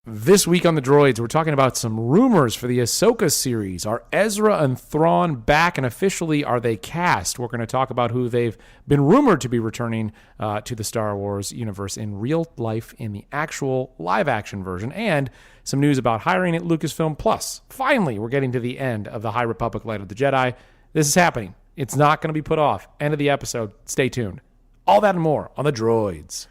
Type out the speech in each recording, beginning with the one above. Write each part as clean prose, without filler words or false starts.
This week on the Droids, we're talking about some rumors for the Ahsoka series. Are Ezra and Thrawn back, and officially are they cast? We're going to talk about who they've been rumored to be returning to the Star Wars universe in real life in the actual live-action version, and some news about hiring at Lucasfilm. Plus, finally, we're getting to the end of the High Republic Light of the Jedi. This is happening. It's not going to be put off. End of the episode. Stay tuned. All that and more on the Droids.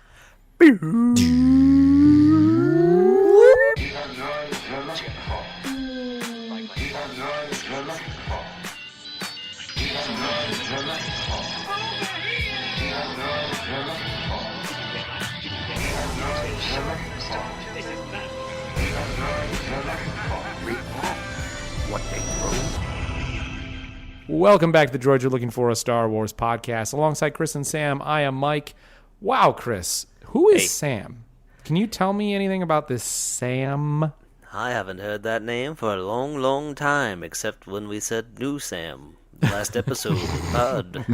Welcome back to the Droids You're Looking For, a Star Wars podcast. Alongside Chris and Sam, I am Mike. Wow, Chris, who is Sam? Can you tell me anything about this Sam? I haven't heard that name for a long, long time, except when we said New Sam last episode. Pod.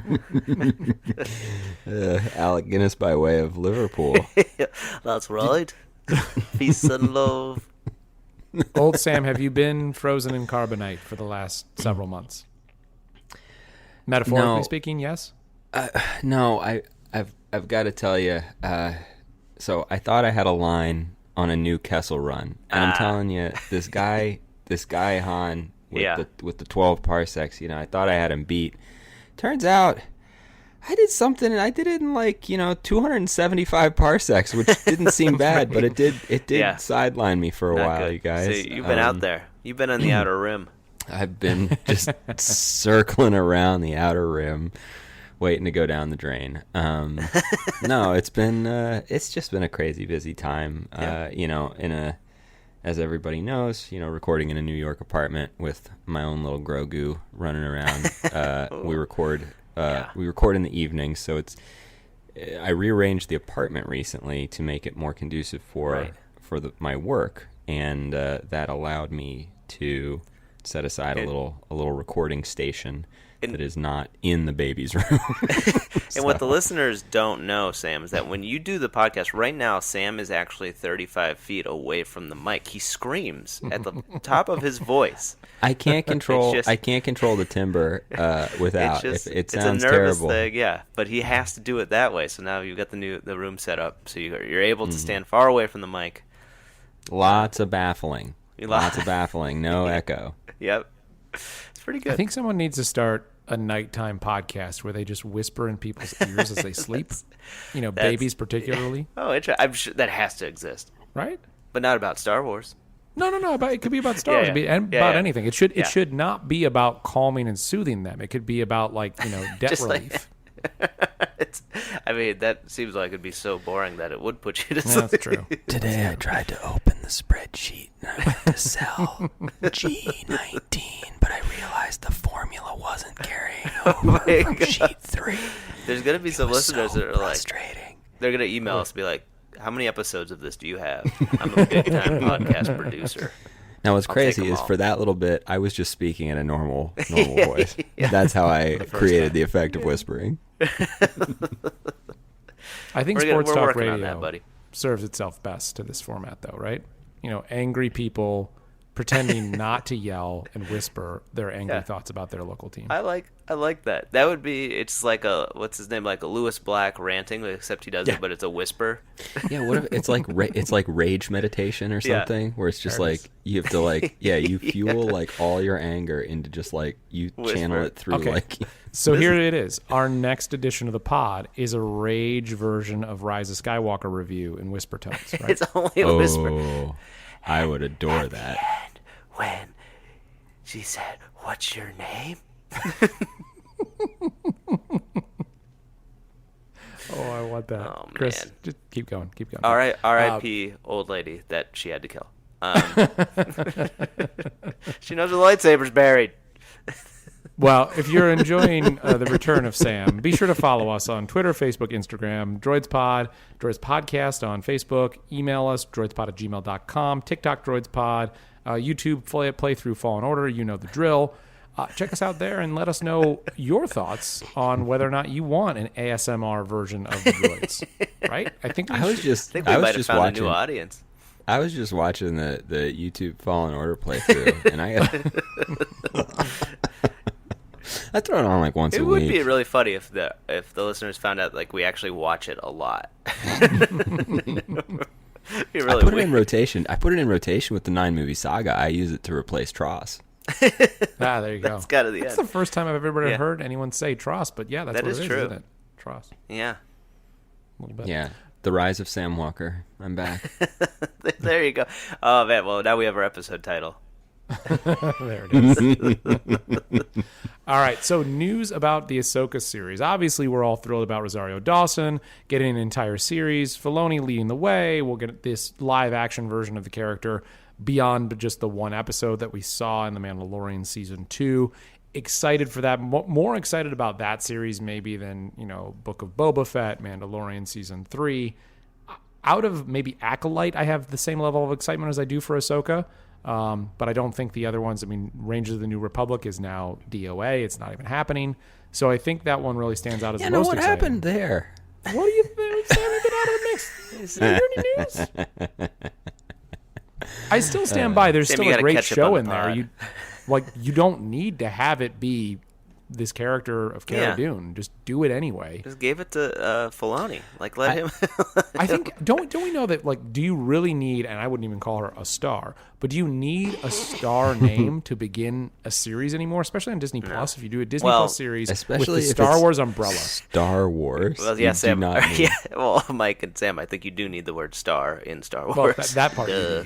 Alec Guinness by way of Liverpool. That's right. Peace and love. Old Sam, have you been frozen in carbonite for the last several months? Metaphorically speaking, yes? No, I've got to tell you. So I thought I had a line on a new Kessel run, and I'm telling you, this guy Han with the 12 parsecs. You know, I thought I had him beat. Turns out, I did something, and I did it in 275 parsecs, which didn't seem bad, but it did sideline me for a while, good. You guys. So you've been out there. You've been on the outer rim. I've been just circling around the outer rim, waiting to go down the drain. No, it's just been a crazy busy time. As everybody knows, recording in a New York apartment with my own little Grogu running around. We record in the evening, so I rearranged the apartment recently to make it more conducive for my work, and that allowed me to set aside a little recording station that is not in the baby's room. And what the listeners don't know, Sam, is that when you do the podcast right now, Sam is actually 35 feet away from the mic. He screams at the top of his voice. I can't control the timbre without. It sounds it's a nervous terrible. Thing, yeah. But he has to do it that way. So now you've got the room set up, so you're able to stand far away from the mic. Lots of baffling. No echo. Yep. It's pretty good. I think someone needs to start a nighttime podcast where they just whisper in people's ears as they sleep. Babies particularly. Oh, I'm sure that has to exist. Right? But not about Star Wars. No. It could be about Star Wars about anything. It should not be about calming and soothing them. It could be about debt relief. That seems like it'd be so boring that it would put you to sleep. That's true. Today I tried to open the spreadsheet and I went to cell G19, but I realized the formula wasn't carrying over from sheet 3. There's going to be some listeners that are frustrating. They're going to email us and be like, how many episodes of this do you have? I'm a big-time podcast producer. Now, what's crazy is for that little bit, I was just speaking in a normal voice. Yeah. That's how I created the effect of whispering. I think sports talk radio on that, buddy. serves itself best to this format, though, right? Angry people pretending not to yell and whisper their angry thoughts about their local team. I like that. That would be, it's like a, what's his name, like a Lewis Black ranting, except he does it, but it's a whisper. Yeah, what if it's like rage meditation or something, where it's just you have to you fuel all your anger into just you whisper. Channel it through So here it is. Our next edition of the pod is a rage version of Rise of Skywalker review in whisper tones, right? It's only a whisper. Oh, I would adore that. When she said, "What's your name?" Oh, I want that. Oh, Chris, man. just keep going. All right, R.I.P. Old lady that she had to kill. She knows the lightsaber's buried. Well, if you're enjoying the return of Sam, be sure to follow us on Twitter, Facebook, Instagram, DroidsPod, Droids Podcast on Facebook. Email us, droidspod@gmail.com, TikTok, DroidsPod, YouTube, playthrough Fallen Order. You know the drill. Check us out there and let us know your thoughts on whether or not you want an ASMR version of the Droids. Right? I think we might have found a new audience. I was just watching the YouTube Fallen Order playthrough, and I throw it on like once a week. It would be really funny if the listeners found out like we actually watch it a lot. Really I put it in rotation. I put it in rotation with the 9-movie saga. I use it to replace Tross. There you go. That's got to the That's end. the first time I've ever heard anyone say Tross, but yeah, that's That what is it is, true. isn't it? Tross. Yeah. A little bit. Yeah, the rise of Sam Walker. I'm back. There you go. Oh man, well now we have our episode title. There it is. All right, so news about the Ahsoka series. Obviously, we're all thrilled about Rosario Dawson getting an entire series. Filoni leading the way. We'll get this live-action version of the character beyond just the one episode that we saw in The Mandalorian Season 2. Excited for that. More excited about that series maybe than, Book of Boba Fett, Mandalorian Season 3. Out of maybe Acolyte, I have the same level of excitement as I do for Ahsoka. But I don't think the other ones, Rangers of the New Republic is now DOA. It's not even happening. So I think that one really stands out as the most what exciting. happened there? What do you think? Sam, you've been out of the mix. Is there any news? I still stand by. There's Sam, still you a gotta great catch up show on in the there. pod. You don't need to have it be this character of Cara Yeah. Dune. Just do it anyway. Just gave it to Filoni. Like let him. I think don't we know that do you really need, and I wouldn't even call her a star, but do you need a star name to begin a series anymore, especially on Disney Plus? If you do a Disney Plus series especially with the if Star it's Wars umbrella. Star Wars. Well, yeah, you Sam. do not need- Well, Mike and Sam, I think you do need the word "star" in Star Wars. Well, that part you Duh.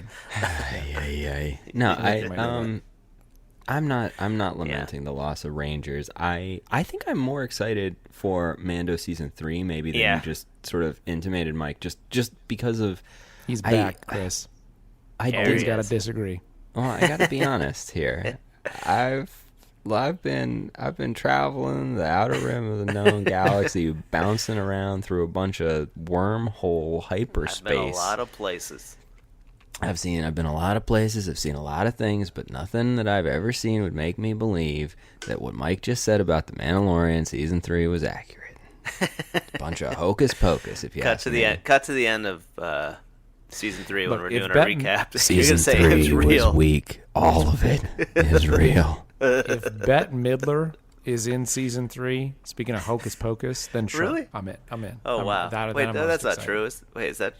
need. No, I I'm not lamenting the loss of Rangers. I think I'm more excited for Mando season 3 maybe than you just sort of intimated, Mike. Just because of He's back, Chris. I Always did. got to disagree. Well, I got to be honest here. I've been traveling the outer rim of the known galaxy, bouncing around through a bunch of wormhole hyperspace. I've been a lot of places. I've been a lot of places, I've seen a lot of things, but nothing that I've ever seen would make me believe that what Mike just said about The Mandalorian Season 3 was accurate. Bunch of hocus pocus, if you ask me. Cut to the end of Season 3 when Look, we're if doing our Benton- recap. You're Season gonna say it's 3 real. was weak. All of it is real. If Bette Midler is in season 3, speaking of hocus pocus, then sure, Really? I'm in. Oh wow! That Wait, I'm that's most not excited. true. Is that?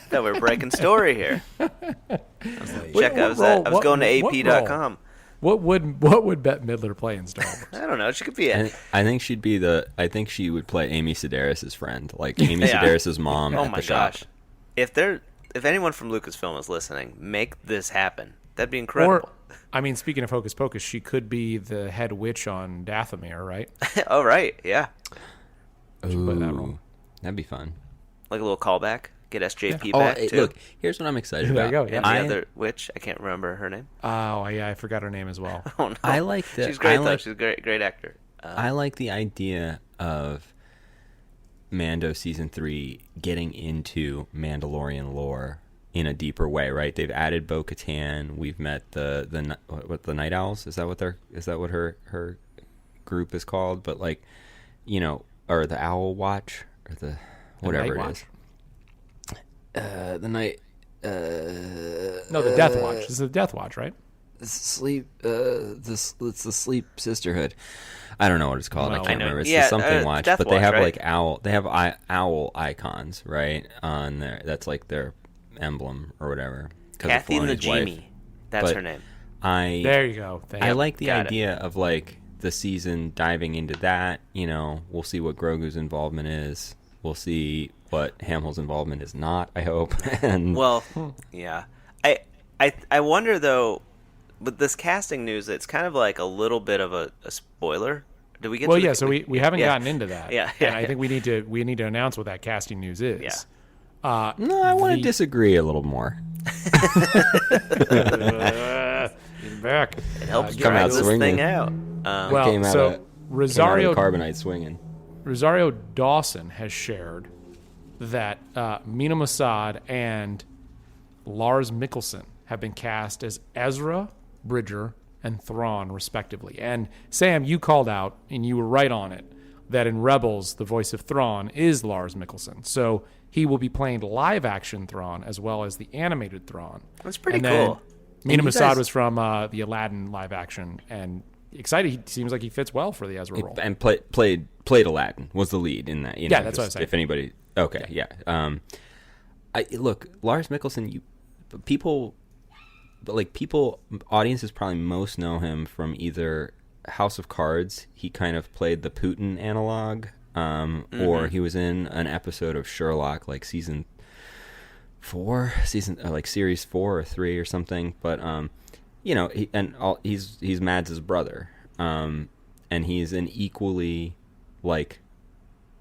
That we're breaking story here. Check. I was going to AP.com. What would Bette Midler play in Star Wars? I don't know. She could be And I think she would play Amy Sedaris' friend, like Amy Sedaris' mom Oh at my the shop. gosh! If anyone from Lucasfilm is listening, make this happen. That'd be incredible. Or, speaking of hocus pocus, she could be the head witch on Dathomir, right? Oh right, yeah. Should play that role. Ooh, that'd be fun. Like a little callback. Get SJP Oh, back hey, too. look, here's what I'm excited There about. you go, yeah. And the other witch, I can't remember her name. Oh, yeah, I forgot her name as well. Oh no, I like the- She's great I though. like- She's a great actor. I like the idea of Mando Season 3 getting into Mandalorian lore in a deeper way, right? They've added Bo-Katan. We've met the Night Owls. Is that what her group is called? But or the Owl Watch or the whatever Night it is. The night. No, the Death Watch. This is the Death Watch, right? Sleep. It's the Sleep Sisterhood. I don't know what it's called. Well, I can't I know. remember. It's Yeah, the something watch, Death but they Watch, have right? like owl. They have owl icons, right, on there. That's like their emblem or whatever. 'Cause of Kathy Filoni's wife. Najimy. That's But her name. There you go. I like the got it. idea of like the season diving into that. We'll see what Grogu's involvement is. We'll see what Hamill's involvement is not. I hope. And Well, yeah. I wonder though, with this casting news, it's kind of like a little bit of a spoiler. Did we get? Well, to yeah. the, So we haven't gotten into that. Yeah, And I think we need to announce what that casting news is. Yeah. no, I want to disagree a little more. He's back. It helps come drive out this swinging. thing out. Well, Came out so of Rosario Carbonite swinging. Rosario Dawson has shared that Mena Massoud and Lars Mikkelsen have been cast as Ezra, Bridger, and Thrawn, respectively. And Sam, you called out, and you were right on it, that in Rebels, the voice of Thrawn is Lars Mikkelsen. So he will be playing live action Thrawn as well as the animated Thrawn. That's pretty and then cool. Mena Massoud was from the Aladdin live action, and excited. He seems like he fits well for the Ezra role. And played Aladdin, was the lead in that. Yeah, that's what I was saying. If anybody, okay, yeah. Look, Lars Mikkelsen. Audiences probably most know him from either House of Cards. He kind of played the Putin analog, or he was in an episode of Sherlock, like series 4 or 3 or something. But he's Mads' brother, and he's an equally like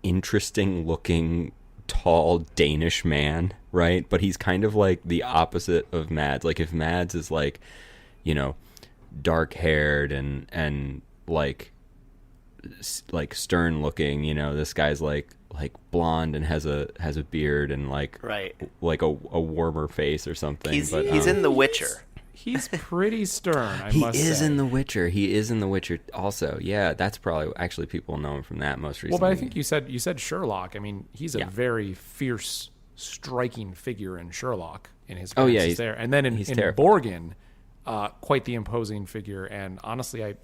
interesting looking tall Danish man, right? But he's kind of like the opposite of Mads. Like if Mads is like, dark haired and like stern looking, this guy's like blonde and has a beard and like a warmer face or something. He's in The Witcher. He's pretty stern. He is in The Witcher. He is in The Witcher also. Yeah, that's probably actually people know him from that most recently. Well, but I think you said Sherlock. I mean, he's a very fierce, striking figure in Sherlock in his he's there. And then in Borgen, quite the imposing figure. And honestly,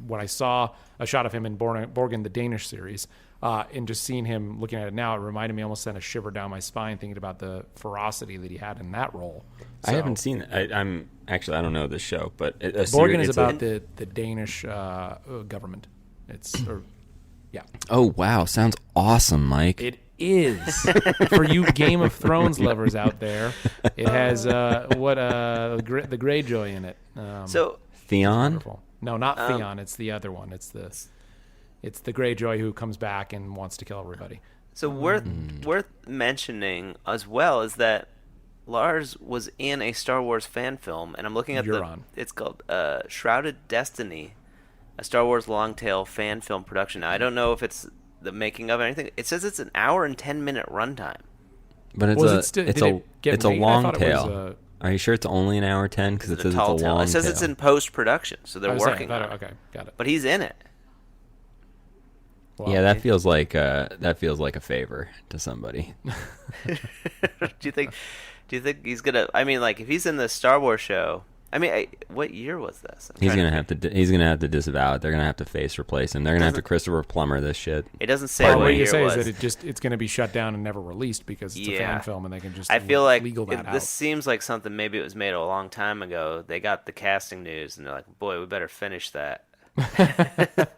when I saw a shot of him in Borgen, the Danish series, and just seeing him looking at it now, it reminded me, almost sent a shiver down my spine thinking about the ferocity that he had in that role. So, I haven't seen it. I don't know this show, but Borgen is about the Danish government. Oh wow, sounds awesome, Mike. It is. For you Game of Thrones lovers out there, it has the Greyjoy in it. Theon? No, not Theon. It's the other one. It's the Greyjoy who comes back and wants to kill everybody. So worth mentioning as well is that Lars was in a Star Wars fan film, and I'm looking at it's called Shrouded Destiny, a Star Wars long tail fan film production. Now, I don't know if it's the making of anything. It says it's an hour and 10-minute runtime. But it's a long tail. Are you sure it's only an hour 10? Because it says it's a long tail. It says it's in post production, so they're working on it. Okay, got it. But he's in it. Well, yeah, that feels like a favor to somebody. Do you think he's gonna? I mean, like if he's in the Star Wars show. I mean, what year was this? He's gonna have to disavow it. They're gonna have to face replace him. They're gonna have to Christopher Plummer this shit. It doesn't say what year you say it was. is that it's gonna be shut down and never released because it's a fan film and they can just I feel like legal that out. This seems like something maybe it was made a long time ago. They got the casting news and they're like, boy, we better finish that.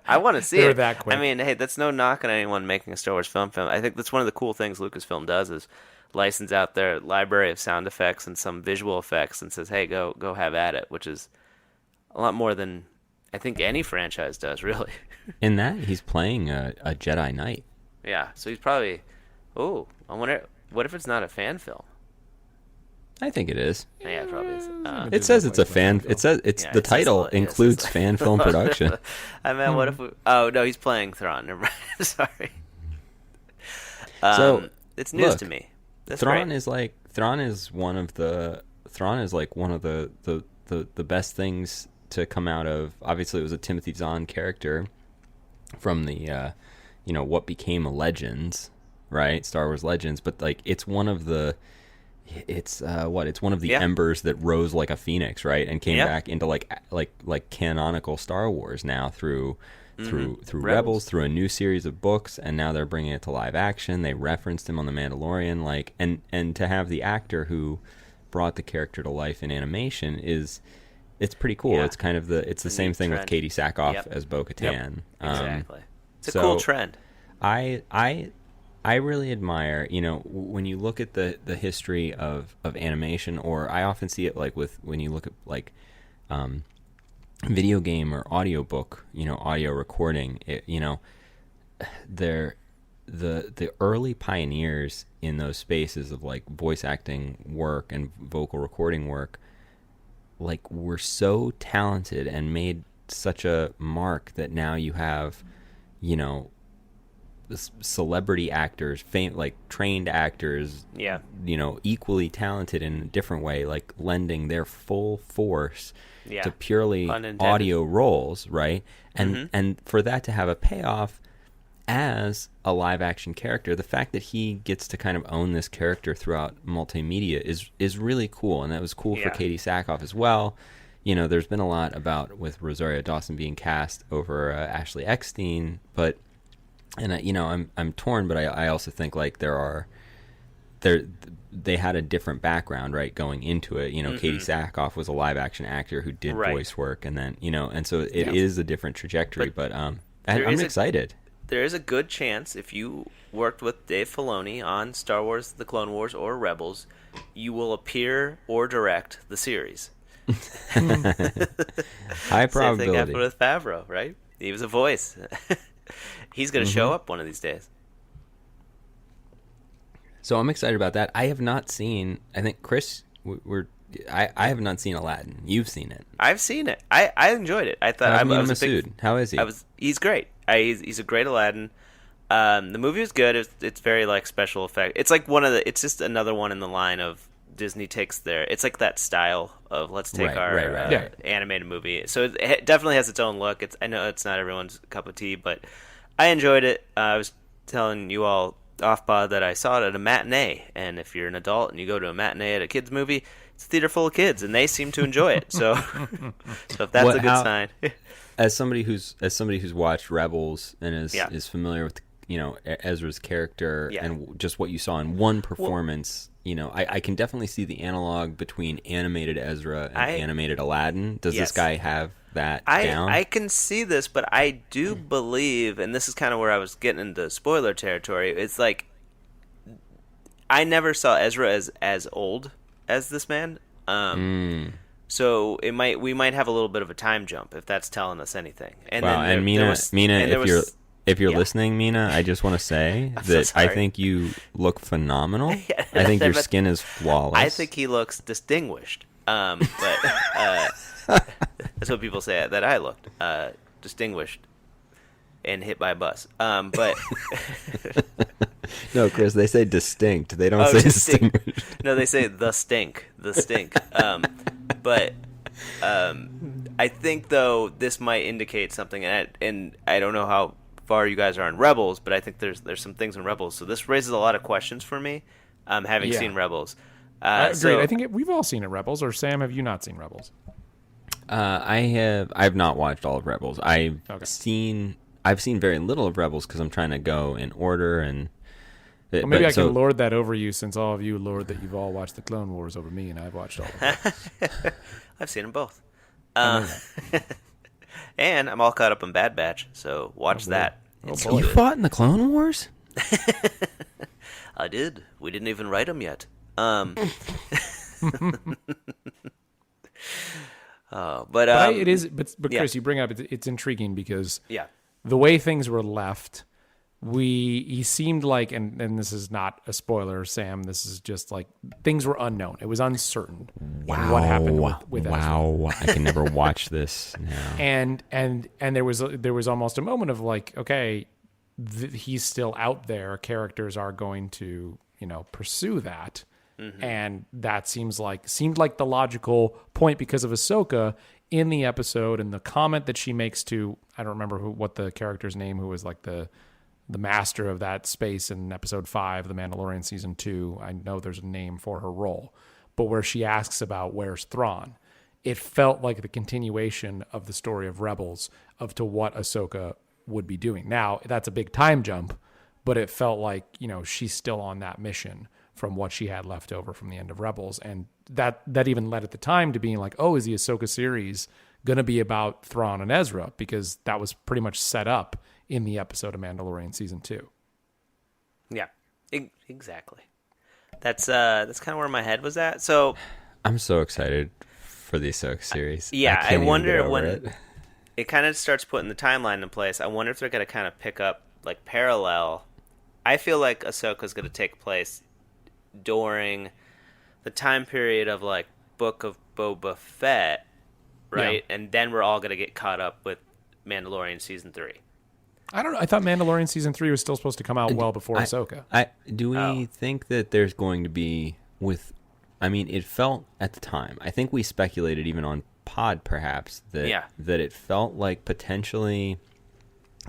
I want to see it. That quick. I mean, hey, that's no knock on anyone making a Star Wars film. I think that's one of the cool things Lucasfilm does is license out their library of sound effects and some visual effects and says, hey, go have at it, which is a lot more than I think any franchise does, really. In that, he's playing a Jedi Knight. Yeah, so he's probably. I wonder. What if it's not a fan film? I think it is. Yeah, it probably is. It says it's a fan. It says the title includes fan film production. I meant, what if we? Oh no, he's playing Thrawn. Never mind. Sorry. It's news to me. That's Thrawn great. is one of the best things to come out of. Obviously, it was a Timothy Zahn character from the what became a Legends, right? Star Wars Legends, but like it's one of the. It's one of the embers that rose like a phoenix, right, and came back into like canonical Star Wars now through Rebels, through a new series of books, and now they're bringing it to live action. They referenced him on The Mandalorian, and to have the actor who brought the character to life in animation it's pretty cool. Yeah. It's kind of the same thing with Katie Sackhoff as Bo-Katan. Exactly. It's a cool trend. I really admire, when you look at the history of animation, or I often see it like when you look at like video game or audiobook, audio recording, the early pioneers in those spaces of like voice acting work and vocal recording work, like were so talented and made such a mark that now you have, celebrity actors, trained actors, equally talented in a different way, like lending their full force to purely audio roles, right? And for that to have a payoff, as a live action character, the fact that he gets to kind of own this character throughout multimedia is really cool. And that was cool for Katie Sackhoff as well. You know, there's been a lot about with Rosario Dawson being cast over Ashley Eckstein, but I'm torn, but I also think like they had a different background, right, going into it. You know, Katie Sackhoff was a live action actor who did voice work, and then and so it is a different trajectory. But I'm excited. There is a good chance if you worked with Dave Filoni on Star Wars: The Clone Wars or Rebels, you will appear or direct the series. High probability. Same thing happened with Favreau, right? He was a voice. He's going to show up one of these days. So I'm excited about that. I have not seen. I think Chris, I have not seen Aladdin. You've seen it. I've seen it. I enjoyed it. I thought I was Massoud. How is he? He's great. He's a great Aladdin. The movie was good. It's very like special effect. It's like it's just another one in the line of Disney takes it's like that style of let's take our animated movie. So it definitely has its own look. I know it's not everyone's cup of tea, but I enjoyed it. I was telling you all off pod that I saw it at a matinee, and if you're an adult and you go to a matinee at a kids movie, it's a theater full of kids, and they seem to enjoy it. So if that's a good sign. As somebody who's watched Rebels and is familiar with Ezra's character and just what you saw in one performance, I can definitely see the analog between animated Ezra and animated Aladdin. Does this guy have that down? I can see this, but I do believe, and this is kind of where I was getting into spoiler territory, it's like I never saw Ezra as old as this man. So we might have a little bit of a time jump if that's telling us anything. And Mena, if you're listening, Mena, I just want to say that I think you look phenomenal. I think your skin is flawless. I think he looks distinguished. But that's what people say that I looked distinguished and hit by a bus. But no, Chris, they say distinct. They don't say distinguished. No, they say the stink. But I think though this might indicate something, and I don't know how far you guys are in Rebels, but I think there's some things in Rebels. So this raises a lot of questions for me, having seen Rebels. Great. I think we've all seen it, Rebels. Or Sam, have you not seen Rebels? I've not watched all of Rebels. I've seen very little of Rebels because I'm trying to go in order and. Well, maybe I can lord that over you, since all of you lord that you've all watched the Clone Wars over me, and I've watched all of them. I've seen them both. And I'm all caught up on Bad Batch, so watch that. You fought in the Clone Wars? I did. We didn't even write them yet. But Chris, you bring up it's intriguing because the way things were left. He seemed like, and this is not a spoiler, Sam, this is just like things were unknown. It was uncertain what happened with Ezra. Wow, I can never watch this now. And there was almost a moment of like, okay, he's still out there. Characters are going to pursue that, and that seemed like the logical point because of Ahsoka in the episode, and the comment that she makes to, I don't remember what the character's name, who was like the master of that space in episode 5, The Mandalorian season 2. I know there's a name for her role, but where she asks about where's Thrawn, it felt like the continuation of the story of Rebels to what Ahsoka would be doing. Now, that's a big time jump, but it felt like, she's still on that mission from what she had left over from the end of Rebels. And that even led at the time to being like, oh, is the Ahsoka series going to be about Thrawn and Ezra? Because that was pretty much set up in the episode of Mandalorian season 2. Yeah, exactly. That's kind of where my head was at. So I'm so excited for the Ahsoka series. Yeah, I wonder when it kind of starts putting the timeline in place. I wonder if they're going to kind of pick up like parallel. I feel like Ahsoka's going to take place during the time period of like Book of Boba Fett, right? Yeah. And then we're all going to get caught up with Mandalorian season 3. I don't know. I thought Mandalorian season 3 was still supposed to come out well before Ahsoka. Do we think that there's going to be it felt at the time. I think we speculated even on pod perhaps that it felt like potentially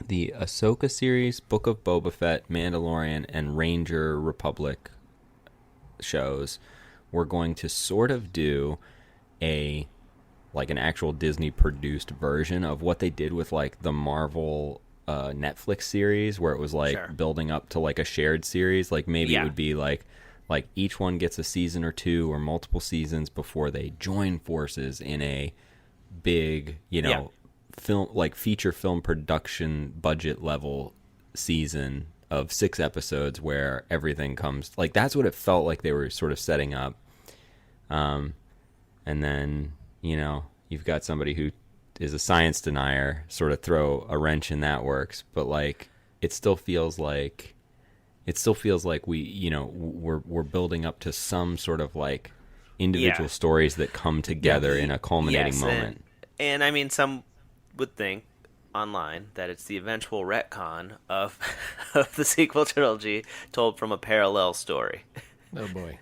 the Ahsoka series, Book of Boba Fett, Mandalorian, and Ranger Republic shows were going to sort of do an actual Disney produced version of what they did with like the Marvel Netflix series, where it was like building up to like a shared series. Like maybe it would be like each one gets a season or two or multiple seasons before they join forces in a big, film, like feature film production budget level season of 6 episodes where everything comes, like that's what it felt like they were sort of setting up. And then, you've got somebody who is a science denier sort of throw a wrench in that works, but like it still feels like we're building up to some sort of like individual stories that come together in a culminating moment. And I mean, some would think online that it's the eventual retcon of the sequel trilogy told from a parallel story. Oh boy.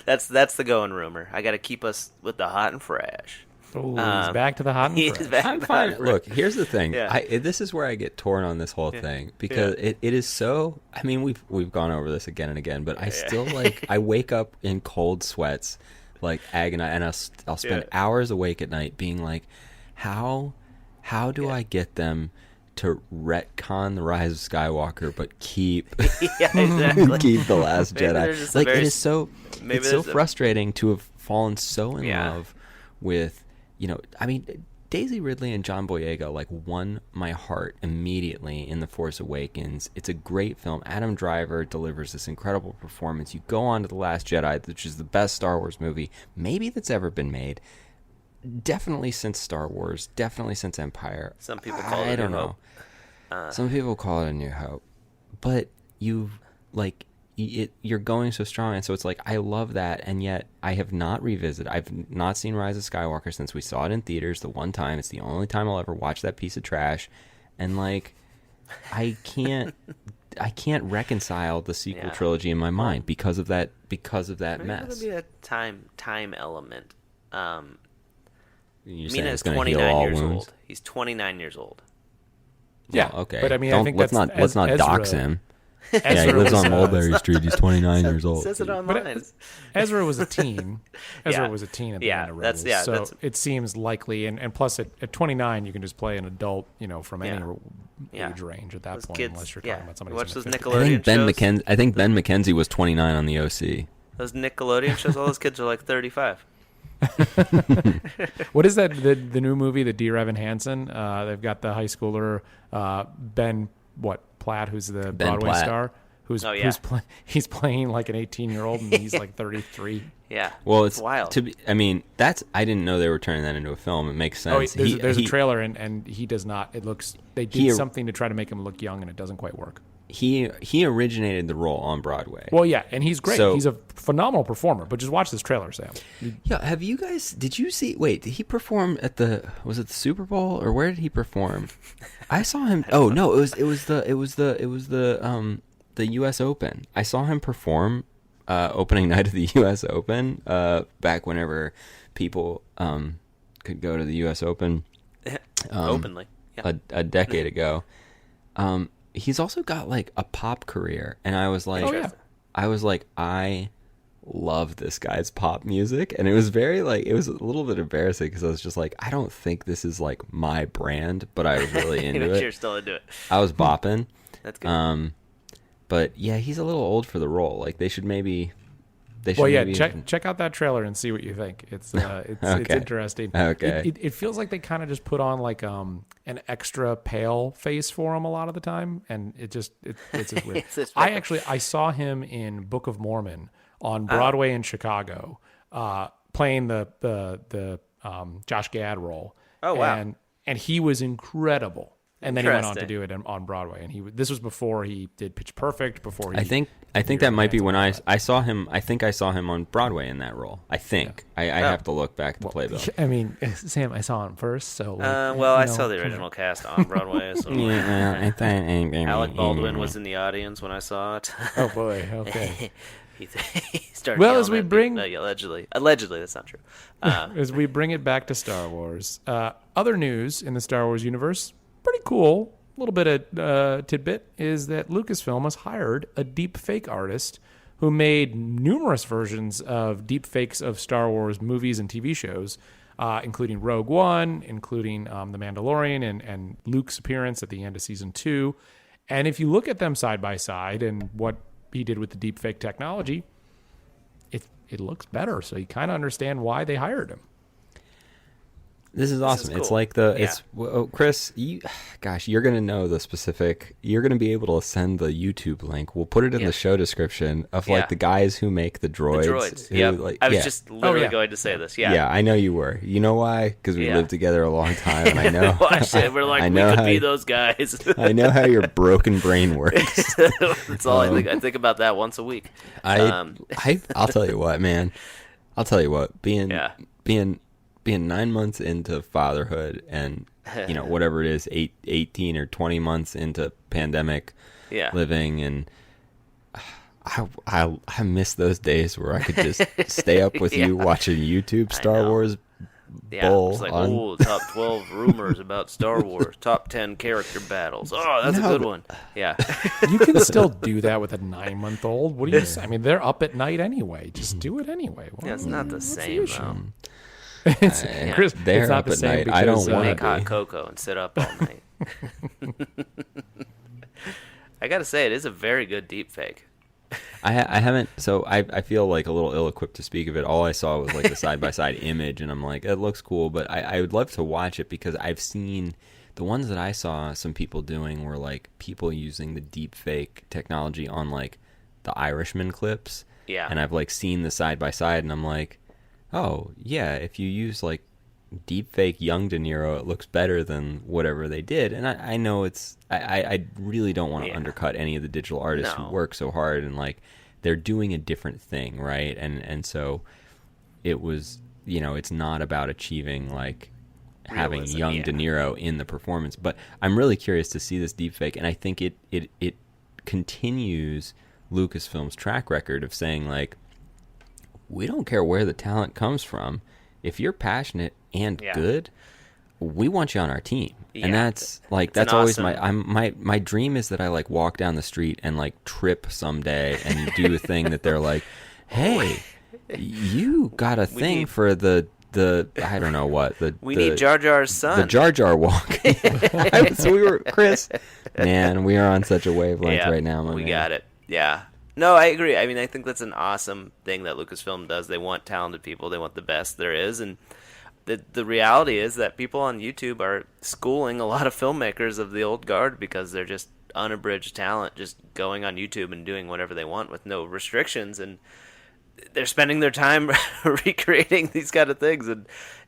That's the going rumor. I got to keep us with the hot and fresh. Oh, he's back to the hot and fresh. I'm fine. Look, here's the thing. This is where I get torn on this whole thing because it is so. I mean, we've gone over this again and again, but I still I wake up in cold sweats, like agonize, and I'll spend hours awake at night being like, how do I get them to retcon the Rise of Skywalker, but keep keep the Last Jedi? Like it is so. It's so frustrating to have fallen so in love with. I mean, Daisy Ridley and John Boyega won my heart immediately in The Force Awakens. It's a great film. Adam Driver delivers this incredible performance. You go on to The Last Jedi, which is the best Star Wars movie maybe that's ever been made. Definitely since Star Wars. Definitely since Empire. Some people call it A New Hope. Some people call it A New Hope. But you're going so strong, and so it's like I love that, and yet I have not revisited. I've not seen Rise of Skywalker since we saw it in theaters the one time. It's the only time I'll ever watch that piece of trash, and I can't reconcile the sequel trilogy in my mind because of that mess. There'll be a time element. Mena is 29 years old. He's 29 years old. Yeah, well, okay. But I mean, I think let's not dox him. Yeah, he lives on Mulberry Street. He's 29 years old. Says it online. Ezra was a teen. Ezra was a teen at the end of Rebels. So it seems likely. And plus, at 29, you can just play an adult, from any age range at that those point, kids, unless you're talking about somebody watch who's those in the Nickelodeon I think Ben McKenzie was 29 on the OC. Those Nickelodeon shows, all those kids are like 35. What is that? The new movie, the Dear Evan Hansen? They've got the high schooler Ben Platt, who's the Broadway star, he's playing like an 18-year-old, and he's like 33. Yeah. Well, it's wild. I didn't know they were turning that into a film. It makes sense. There's a trailer, and he does not. They did something to try to make him look young, and it doesn't quite work. He originated the role on Broadway. Well, yeah, and he's great. He's a phenomenal performer. But just watch this trailer, Sam. Yeah, did you see? Wait, did he perform at was it the Super Bowl, or where did he perform? I saw him. Oh no, it was the U.S. Open. I saw him perform opening night of the U.S. Open back whenever people could go to the U.S. Open openly a decade ago. He's also got a pop career, and I was like, I love this guy's pop music, and it was it was a little bit embarrassing because I was just like, I don't think this is my brand, but I was really into it. You're still into it. I was bopping. That's good. But yeah, he's a little old for the role. They should maybe. Check out that trailer and see what you think. It's it's interesting. Okay. It feels like they kind of just put on an extra pale face for him a lot of the time, and it's just weird. I saw him in Book of Mormon on Broadway in Chicago, playing the Josh Gad role. Oh wow! And he was incredible. And then he went on to do it on Broadway, and this was before he did Pitch Perfect. I think that might be when I saw him. I think I saw him on Broadway in that role. I think I have to look back at the playbill. I mean, Sam, I saw him first, so. I saw the original cast on Broadway. So Alec Baldwin was in the audience when I saw it. Oh boy! Okay. He started. Well, as we bring allegedly, that's not true. As we bring it back to Star Wars, other news in the Star Wars universe. pretty cool little bit of tidbit is that Lucasfilm has hired a deep fake artist who made numerous versions of deep fakes of Star Wars movies and TV shows, including Rogue One, including The Mandalorian and Luke's appearance at the end of season 2. And if you look at them side by side and what he did with the deep fake technology, it looks better. So you kind of understand why they hired him. This is awesome. Cool. It's like Chris, you're going to know the specific. You're going to be able to send the YouTube link. We'll put it in the show description of the guys who make the droids. The droids. I was just literally going to say this. Yeah. Yeah, I know you were. You know why? Because we lived together a long time, and I know. We're like, we could be those guys. I know how your broken brain works. That's all I think. I think about that once a week. I'll tell you what, man. I'll tell you what. Being 9 months into fatherhood and, whatever it is, 18 or 20 months into pandemic living. And I miss those days where I could just stay up with you watching YouTube Star Wars Bowl. It's like, top 12 rumors about Star Wars, top 10 character battles. Oh, that's a good one. Yeah. You can still do that with a 9-month-old. What do you say? I mean, they're up at night anyway. Just do it anyway. Well, it's not the same, though. Chris, they're it's not up the at same night. because I don't want to make hot cocoa and sit up all night. I gotta say, it is a very good deep fake. I haven't, so I feel like a little ill-equipped to speak of it. All I saw was like the side-by-side image, and I'm like, it looks cool, but I would love to watch it because I've seen the ones that I saw some people doing were like people using the deep fake technology on like the Irishman clips. Yeah. And I've like seen the side-by-side, and I'm like, oh, yeah, if you use, like, deepfake young De Niro, it looks better than whatever they did. And I know I really don't want to undercut any of the digital artists who work so hard, and, like, they're doing a different thing, right? And so it was, it's not about achieving, like, having young De Niro in the performance. But I'm really curious to see this deepfake, and I think it continues Lucasfilm's track record of saying, like, we don't care where the talent comes from. If you're passionate and good, we want you on our team. Yeah, and that's always my dream is that I like walk down the street and like trip someday and do a thing that they're like, hey, you got a thing for the I don't know what we need Jar Jar's son, the Jar Jar walk. So Chris, man, we are on such a wavelength right now. We got it. Yeah. No, I agree. I mean, I think that's an awesome thing that Lucasfilm does. They want talented people. They want the best there is. And the reality is that people on YouTube are schooling a lot of filmmakers of the old guard because they're just unabridged talent, just going on YouTube and doing whatever they want with no restrictions. And they're spending their time recreating these kind of things and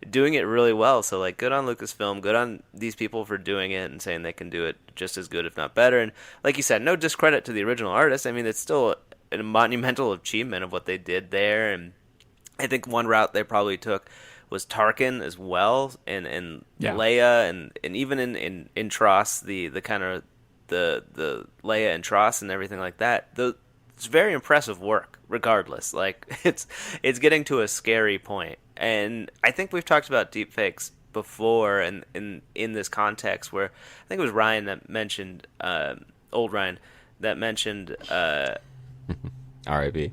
doing it really well. So, like, good on Lucasfilm, good on these people for doing it and saying they can do it just as good, if not better. And like you said, no discredit to the original artist. I mean, it's still a monumental achievement of what they did there. And I think one route they probably took was Tarkin as well, and Leia, and even in Tross, the kind of the Leia and Tross and everything like that. It's very impressive work, regardless. Like, it's getting to a scary point. And I think we've talked about deepfakes before, and in this context, where I think it was Ryan that mentioned, old Ryan, that mentioned R.I.P.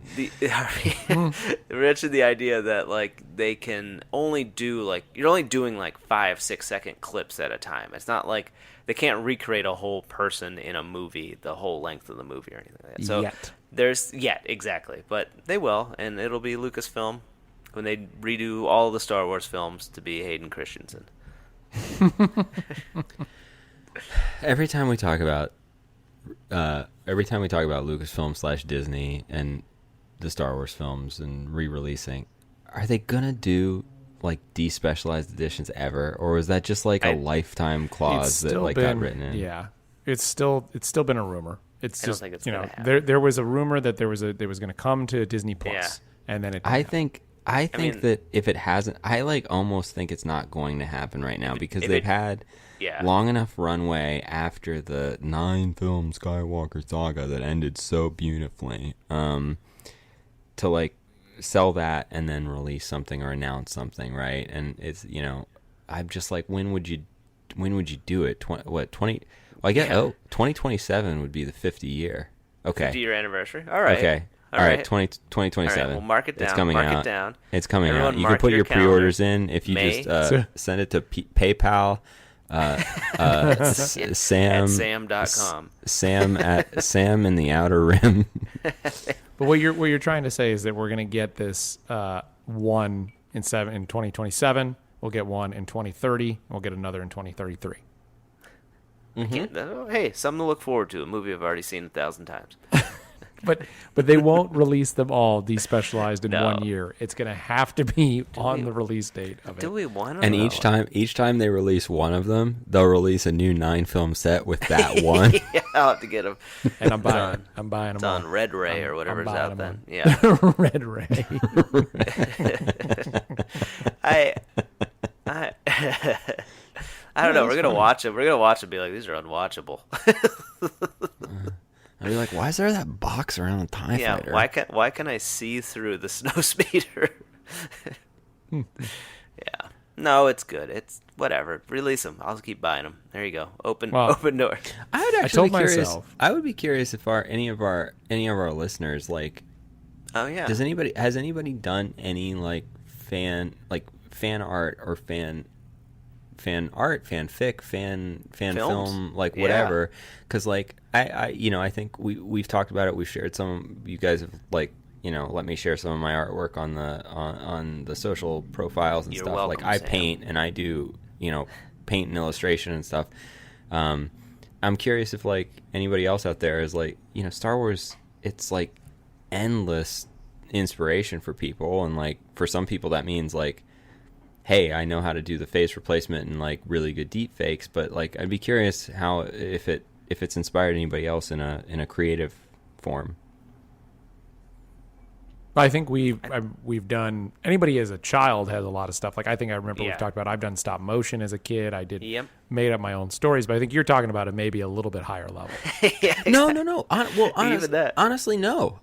mentioned the idea that, like, they can only do, like, you're only doing like 5-6 second clips at a time. It's not like they can't recreate a whole person in a movie, the whole length of the movie or anything like that. So exactly, but they will, and it'll be Lucasfilm when they redo all the Star Wars films to be Hayden Christensen. Every time we talk about Lucasfilm / Disney and the Star Wars films and re-releasing, are they gonna do like despecialized editions ever, or was that just like a lifetime clause that like got written in? Yeah, it's still been a rumor. It's just, I don't think it's gonna happen. There was a rumor that there was going to come to Disney Plus, and then it. I think that if it hasn't, I like almost think it's not going to happen right now because they've had long enough runway after the 9-film Skywalker saga that ended so beautifully, to like sell that and then release something or announce something, right? And it's, I'm just like, when would you would you do it? 20? Well, I guess 2027 would be the 50 year. Okay. 50-year anniversary. All right. Okay. All right. 2027. All right, we'll mark it down. It's coming out. It's coming Everyone out. You can put your pre-orders in if you May. just send it to PayPal. Sam at sam.com. Sam in the Outer Rim. But what you're trying to say is that we're going to get this one in 2027. We'll get one in 2030. And we'll get another in 2033. Hey, something to look forward to. A movie I've already seen 1,000 times. But they won't release them all despecialized in 1 year. It's going to have to be on the release date of it. Do we want to? And each time they release one of them, they'll release a new 9-film set with that one. Yeah, I'll have to get them. And I'm buying them. It's on Red Ray or whatever's out then. Yeah, Red Ray. I don't know. We're gonna watch it. We're gonna watch it and be like, these are unwatchable. I'd be like, why is there that box around the TIE fighter? Why can I see through the snow speeder? Yeah. No, it's good. It's whatever. Release them. I'll keep buying them. There you go. Open door. I would actually be curious. I would be curious if any of our listeners like. Oh yeah. Has anybody done any like fan art or fan art, fanfic, fan film, like whatever? Because like I think we've talked about it. We've shared some. You guys have like let me share some of my artwork on the social profiles and stuff. Welcome, like I Sam. paint and I do paint and illustration and stuff. I'm curious if like anybody else out there is like Star Wars. It's like endless inspiration for people, and like for some people that means like, hey, I know how to do the face replacement and like really good deep fakes, but like I'd be curious how if it's inspired anybody else in a creative form. I think we've done. Anybody as a child has a lot of stuff. Like I think I remember we've talked about. I've done stop motion as a kid. I did made up my own stories, but I think you're talking about it maybe a little bit higher level. No. Honestly, no.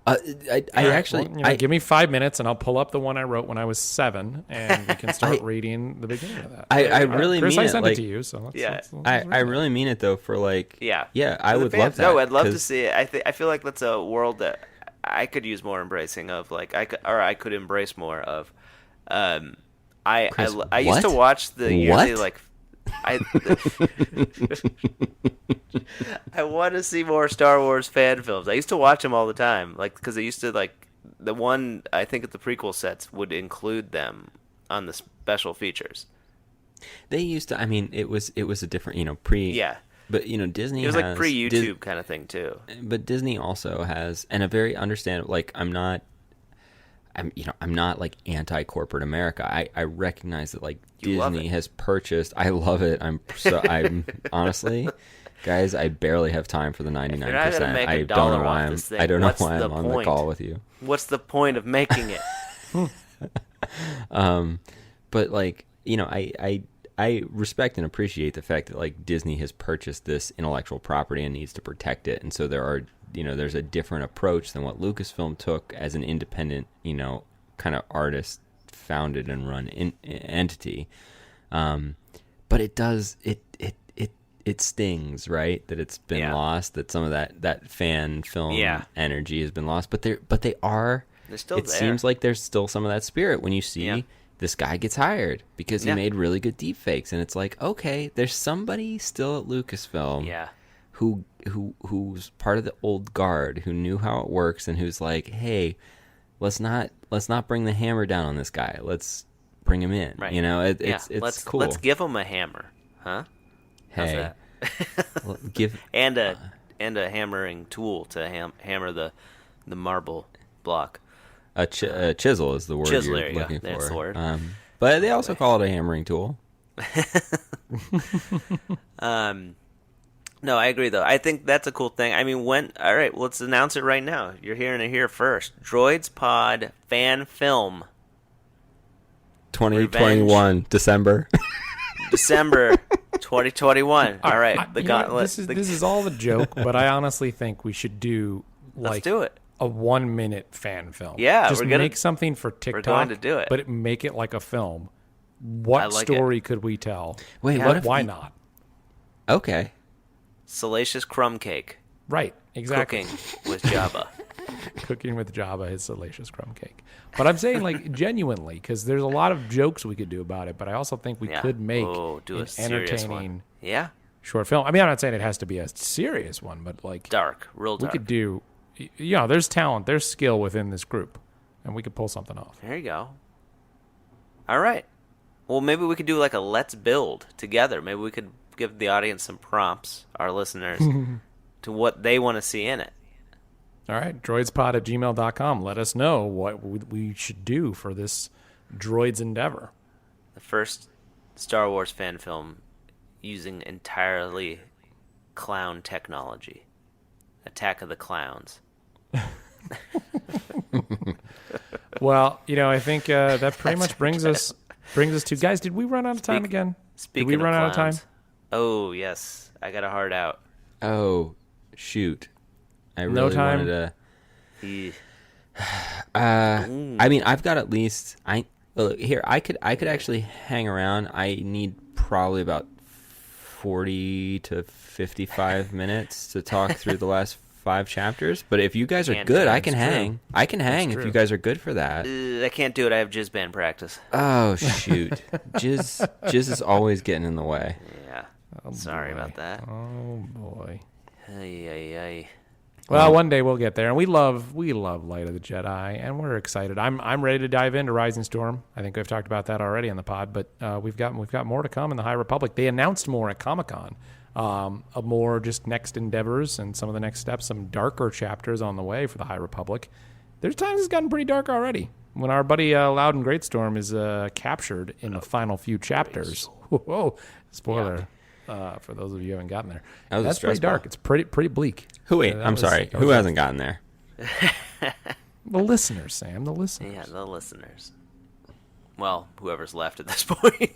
Give me 5 minutes and I'll pull up the one I wrote when I was 7, and we can start reading the beginning of that. I really Chris, mean I it. sent Like, it to you, so I really mean it though. For like, I would love that. No, I'd love to see it. I feel like that's a world that I could use more embracing of. Like I could embrace more of. Chris, I used to watch the yearly like. I want to see more Star Wars fan films. I used to watch them all the time, like because they used to like the one. I think the prequel sets would include them on the special features. They used to. I mean, it was a different pre. Yeah. But Disney. It was like pre-YouTube kind of thing too. But Disney also has, and a very understandable. Like I'm not like anti-corporate America. I recognize that like Disney has purchased. I love it. I'm honestly, guys, I barely have time for the 99%. I don't know why I'm on the call with you. What's the point of making it? But like I respect and appreciate the fact that like Disney has purchased this intellectual property and needs to protect it, and so there's a different approach than what Lucasfilm took as an independent kind of artist founded and run entity. But it stings, right, that it's been lost, that some of that fan film energy has been lost, but they are. They're still there. It seems like there's still some of that spirit when you see this guy gets hired because he made really good deepfakes, and it's like, okay, there's somebody still at Lucasfilm who's part of the old guard, who knew how it works, and who's like, hey, let's not bring the hammer down on this guy. Let's bring him in. Right. It's cool. Let's give him a hammer, huh? Hey, give and a hammering tool to hammer the marble block. A chisel is the word you're looking for. That's the word. But they also call it a hammering tool. No, I agree, though. I think that's a cool thing. I mean, all right, let's announce it right now. You're hearing it here first. Droids Pod fan film. 2021, December. December 2021. All right. The gauntlet. This is all a joke, but I honestly think we should do let's do it. A 1-minute fan film. Yeah, just make something for TikTok. We're going to do it, but make it like a film. What story could we tell? Wait, why not? Okay. Salacious crumb cake. Right, exactly. Cooking with Jabba. Cooking with Jabba is salacious crumb cake. But I'm saying, like, genuinely, because there's a lot of jokes we could do about it, but I also think we could make do an a serious entertaining one. short film. I mean, I'm not saying it has to be a serious one, but, like... Real dark. We could do... You know, there's talent, there's skill within this group, and we could pull something off. There you go. All right. Well, maybe we could do, like, a let's build together. Maybe we could give the audience some prompts, our listeners, to what they want to see in it. All right, droidspod@gmail.com. Let us know what we should do for this Droids endeavor. The first Star Wars fan film using entirely clown technology. Attack of the Clowns. Well, you know, I think that pretty much brings us to... Guys, did we run out of time again? Did we run out of time? Oh, yes. I got a heart out. Oh, shoot. I really wanted to... I mean, I've got at least... I could actually hang around. I need probably about 40 to 55 minutes to talk through the last 5 chapters. But if you guys are good, I can hang. I can hang if you guys are good for that. I can't do it. I have jizz band practice. Oh, shoot. Jizz is always getting in the way. Yeah. Oh, Sorry about that. Oh, boy. Ay. Well, one day we'll get there, and we love Light of the Jedi, and we're excited. I'm ready to dive into Rising Storm. I think we've talked about that already on the pod, but we've got more to come in the High Republic. They announced more at Comic-Con, of more just next endeavors and some of the next steps, some darker chapters on the way for the High Republic. There's times it's gotten pretty dark already. When our buddy Loudon Greatstorm is captured in the final few chapters. Whoa, spoiler. Yeah. For those of you who haven't gotten there, that's pretty dark. It's pretty bleak. I'm sorry. Who hasn't gotten there? The listeners, Sam. The listeners. Yeah, the listeners. Well, whoever's left at this point.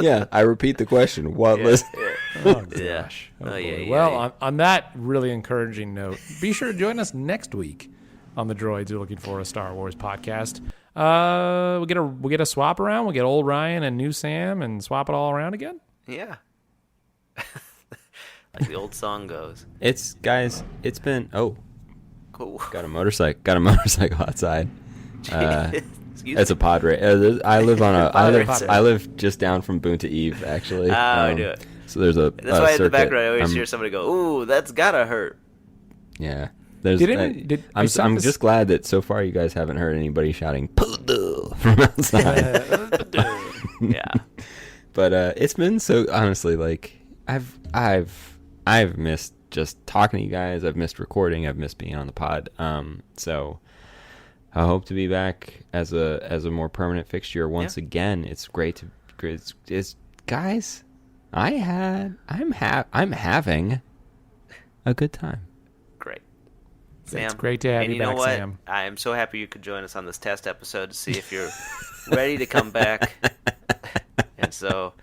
Yeah, I repeat the question. What listeners? Oh, gosh. Well, on that really encouraging note, be sure to join us next week on the Droids You're Looking For, a Star Wars podcast. We get a swap around. We get old Ryan and new Sam and swap it all around again. Yeah. Like the old song goes. It's been cool. Got a motorcycle outside. It's a pod race. I live just down from Boonta Eve, actually. I do it. So there's a That's why in the background I always hear somebody go, "Ooh, that's gotta hurt." Yeah. I'm just glad that so far you guys haven't heard anybody shouting "Poodle" from outside. Yeah. But it's been so, honestly, like I've missed just talking to you guys. I've missed recording. I've missed being on the pod. So I hope to be back as a more permanent fixture once again. It's great guys. I'm having a good time. Great. Sam, it's great to have you back, know what? Sam. I am so happy you could join us on this test episode to see if you're ready to come back. And so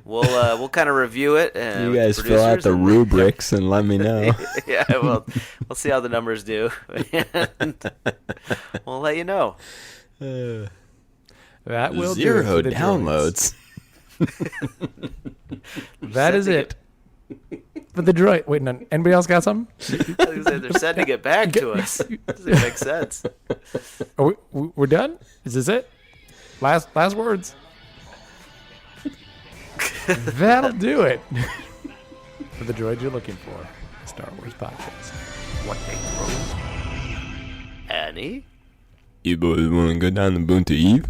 we'll kind of review it. You guys fill out the rubrics and let me know. Yeah, we'll see how the numbers do, and we'll let you know. That will 0 downloads. That is it for the droid. Wait, anybody else got something? I was gonna say, they're sending it back to us. Doesn't make sense. Are we're done? Is this it? Last words. That'll do it for the Droids You're Looking For, a Star Wars podcast. What a Annie? You boys want to go down to Boonta Eve?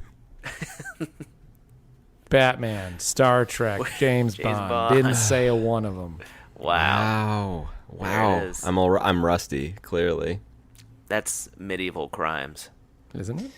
Batman, Star Trek, James Bond. Didn't say a one of them. Wow. I'm rusty, clearly. That's medieval crimes. Isn't it?